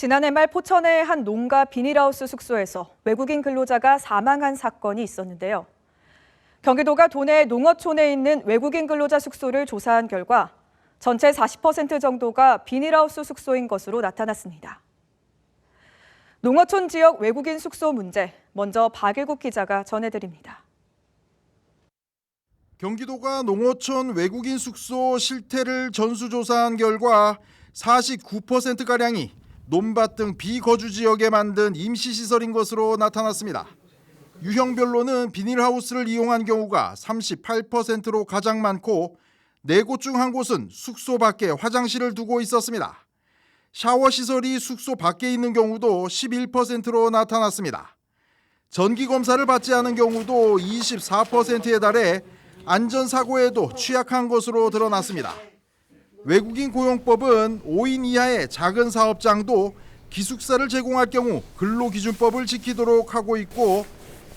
지난해 말 포천의 한 농가 비닐하우스 숙소에서 외국인 근로자가 사망한 사건이 있었는데요. 경기도가 도내 농어촌에 있는 외국인 근로자 숙소를 조사한 결과 전체 40% 정도가 비닐하우스 숙소인 것으로 나타났습니다. 농어촌 지역 외국인 숙소 문제, 먼저 박일국 기자가 전해드립니다. 경기도가 농어촌 외국인 숙소 실태를 전수조사한 결과 49%가량이 논밭 등 비거주 지역에 만든 임시시설인 것으로 나타났습니다. 유형별로는 비닐하우스를 이용한 경우가 38%로 가장 많고 4곳 중 1곳은 숙소 밖에 화장실을 두고 있었습니다. 샤워시설이 숙소 밖에 있는 경우도 11%로 나타났습니다. 전기검사를 받지 않은 경우도 24%에 달해 안전사고에도 취약한 것으로 드러났습니다. 외국인 고용법은 5인 이하의 작은 사업장도 기숙사를 제공할 경우 근로기준법을 지키도록 하고 있고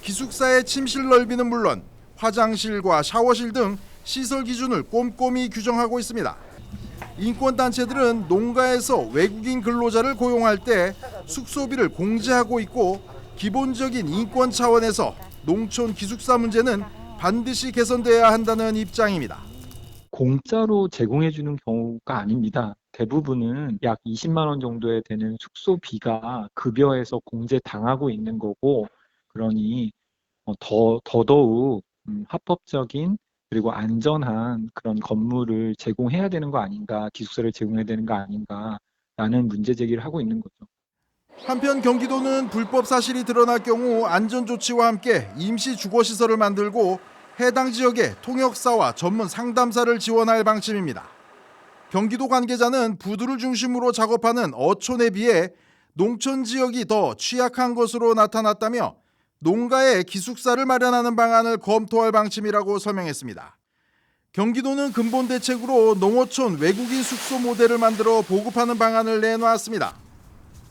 기숙사의 침실 넓이는 물론 화장실과 샤워실 등 시설 기준을 꼼꼼히 규정하고 있습니다. 인권단체들은 농가에서 외국인 근로자를 고용할 때 숙소비를 공제하고 있고 기본적인 인권 차원에서 농촌 기숙사 문제는 반드시 개선돼야 한다는 입장입니다. 공짜로 제공해 주는 경우가 아닙니다. 대부분은 약 20만 원 정도에 되는 숙소비가 급여에서 공제당하고 있는 거고, 그러니 더더욱 합법적인 그리고 안전한 그런 건물을 제공해야 되는 거 아닌가, 기숙사를 제공해야 되는 거 아닌가라는 문제 제기를 하고 있는 거죠. 한편 경기도는 불법 사실이 드러날 경우 안전조치와 함께 임시 주거시설을 만들고 해당 지역에 통역사와 전문 상담사를 지원할 방침입니다. 경기도 관계자는 부두를 중심으로 작업하는 어촌에 비해 농촌 지역이 더 취약한 것으로 나타났다며 농가에 기숙사를 마련하는 방안을 검토할 방침이라고 설명했습니다. 경기도는 근본 대책으로 농어촌 외국인 숙소 모델을 만들어 보급하는 방안을 내놓았습니다.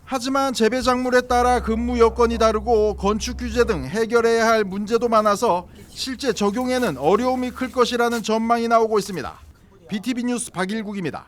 하지만 재배 작물에 따라 근무 여건이 다르고 건축 규제 등 해결해야 할 문제도 많아서 실제 적용에는 어려움이 클 것이라는 전망이 나오고 있습니다. BTV 뉴스 박일국입니다.